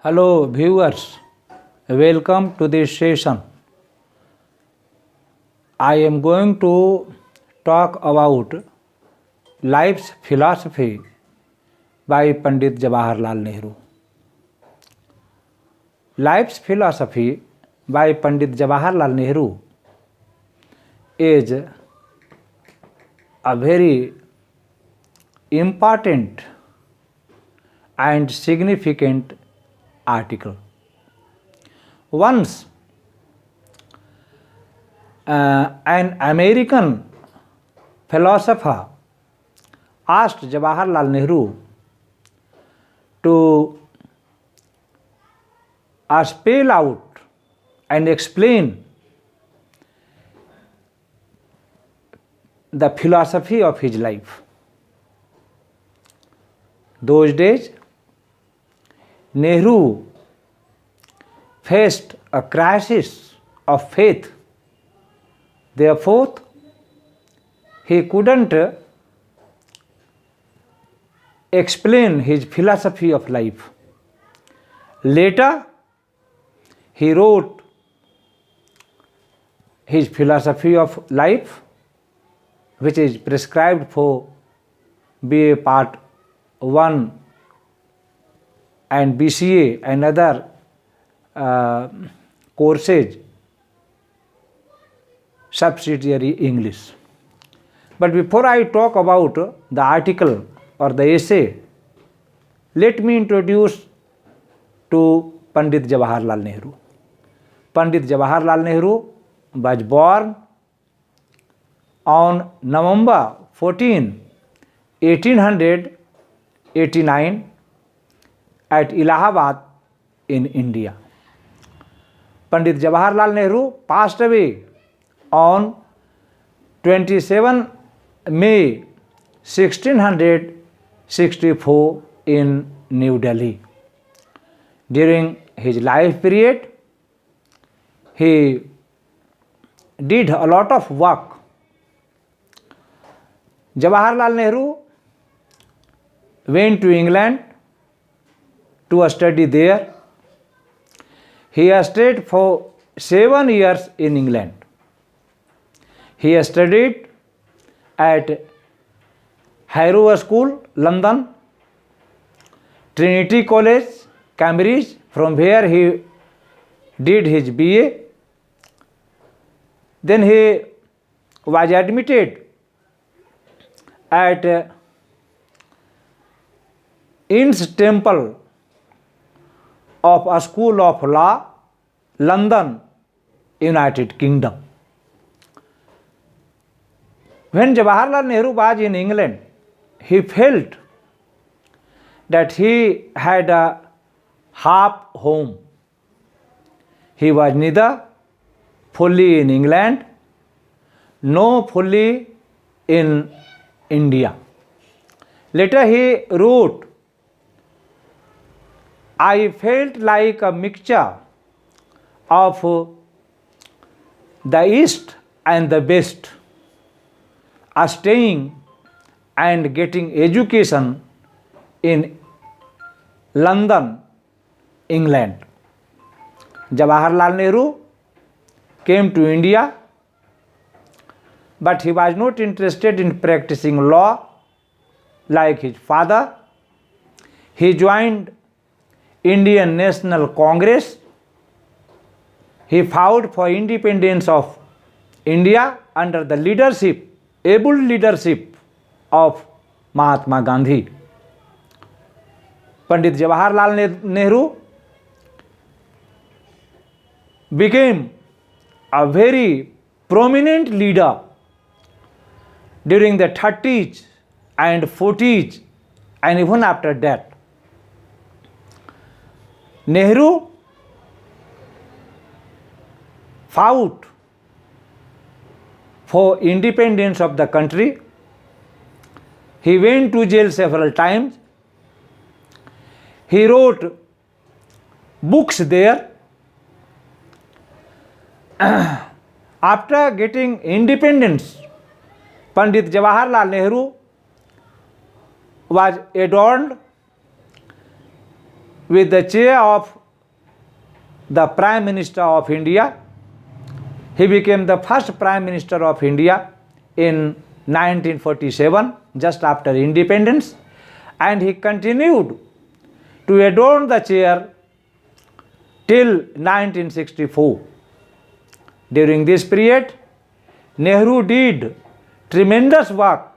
Hello viewers, welcome to this session. I am going to talk about life's philosophy by Pandit Jawaharlal Nehru. Life's philosophy by Pandit Jawaharlal Nehru is a very important and significant article. Once an American philosopher asked Jawaharlal Nehru to spell out and explain the philosophy of his life. Those days, Nehru faced a crisis of faith. Therefore, he couldn't explain his philosophy of life. Later, he wrote his philosophy of life, which is prescribed for BA Part 1 and BCA and other courses, subsidiary English. But before I talk about the article or the essay, let me introduce to Pandit Jawaharlal Nehru. Pandit Jawaharlal Nehru was born on November 14, 1889 at Allahabad in India. Pandit Jawaharlal Nehru passed away on 27 May 1664 in New Delhi. During his life period, he did a lot of work. Jawaharlal Nehru went to England to study there. He stayed for 7 years in England. He studied at Harrow School, London, Trinity College, Cambridge. From where he did his BA. Then he was admitted at Inns Temple of a School of Law, London, United Kingdom. When Jawaharlal Nehru was in England, he felt that he had a half home. He was neither fully in England nor fully in India. Later he wrote, I felt like a mixture of the East and the West, staying and getting education in London, England. Jawaharlal Nehru came to India, but he was not interested in practicing law like his father. He joined Indian National Congress. He fought for independence of India under the leadership, able leadership of Mahatma Gandhi. Pandit Jawaharlal Nehru became a very prominent leader during the 30s and 40s and even after that. Nehru fought for independence of the country. He went to jail several times. He wrote books there. After getting independence, Pandit Jawaharlal Nehru was adorned with the chair of the Prime Minister of India. He became the first Prime Minister of India in 1947, just after independence, and he continued to adorn the chair till 1964. During this period, Nehru did tremendous work.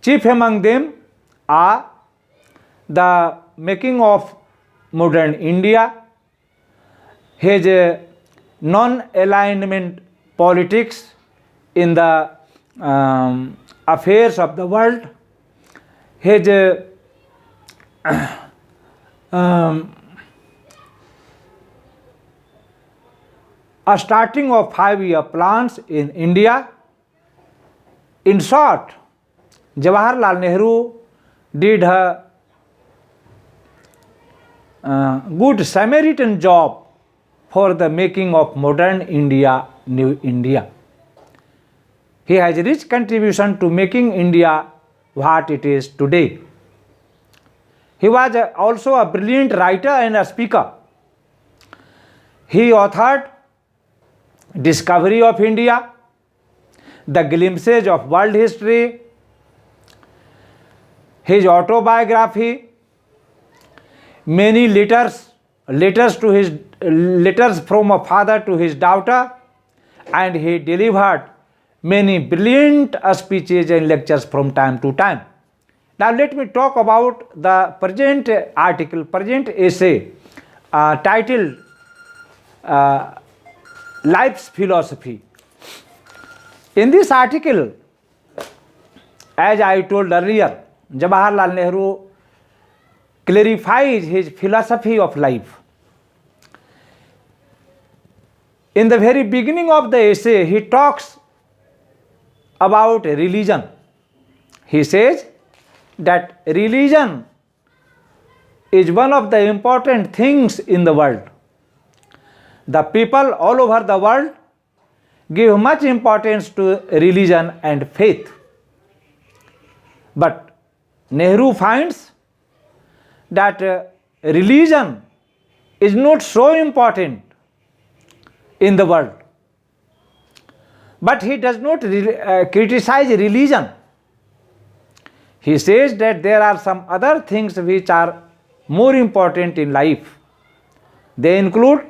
Chief among them are the making of modern India, his non-alignment politics in the affairs of the world, his a starting of 5-year plans in India. In short, Jawaharlal Nehru did a good Samaritan job for the making of modern India, new India. He has a rich contribution to making India what it is today. He was also a brilliant writer and a speaker. He authored Discovery of India, The Glimpses of World History, his autobiography, many letters from a father to his daughter, and he delivered many brilliant speeches and lectures from time to time. Now let me talk about the present article, present essay titled Life's Philosophy. In this article, as I told earlier, Jawaharlal Nehru clarifies his philosophy of life. In the very beginning of the essay, he talks about religion. He says that religion is one of the important things in the world. The people all over the world give much importance to religion and faith. But Nehru finds that religion is not so important in the world. But he does not criticize religion. He says that there are some other things which are more important in life. They include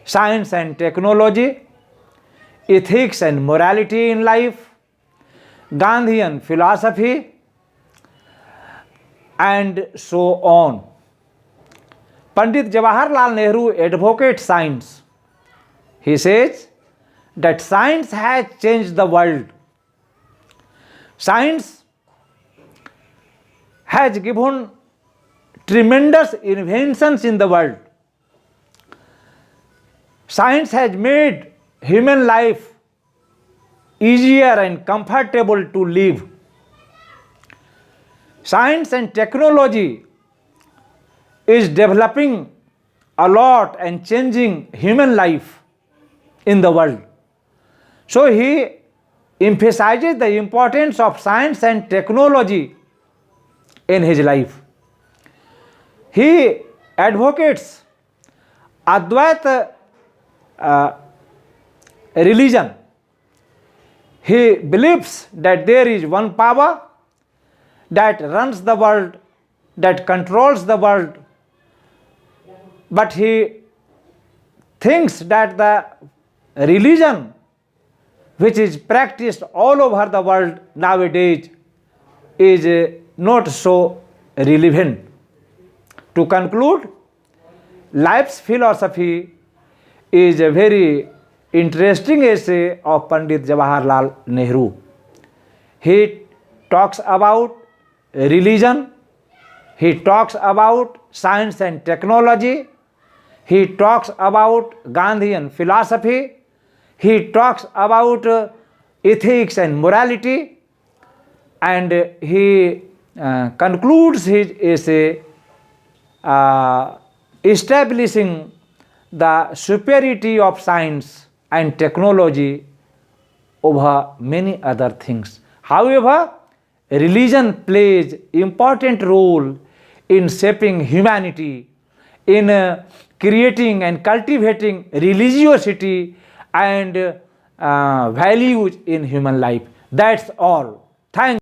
science and technology, ethics and morality in life, Gandhian philosophy, and so on. Pandit Jawaharlal Nehru advocates science. He says that science has changed the world. Science has given tremendous inventions in the world. Science has made human life easier and comfortable to live. Science and technology is developing a lot and changing human life in the world. So he emphasizes the importance of science and technology in his life. He advocates Advaita religion. He believes that there is one power that runs the world, that controls the world, but he thinks that the religion which is practiced all over the world nowadays is not so relevant. To conclude, Life's Philosophy is a very interesting essay of Pandit Jawaharlal Nehru. He talks about religion, he talks about science and technology, he talks about Gandhian philosophy, he talks about ethics and morality, and he concludes his essay establishing the superiority of science and technology over many other things. However, religion plays important role in shaping humanity, in creating and cultivating religiosity and values in human life. That's all. Thank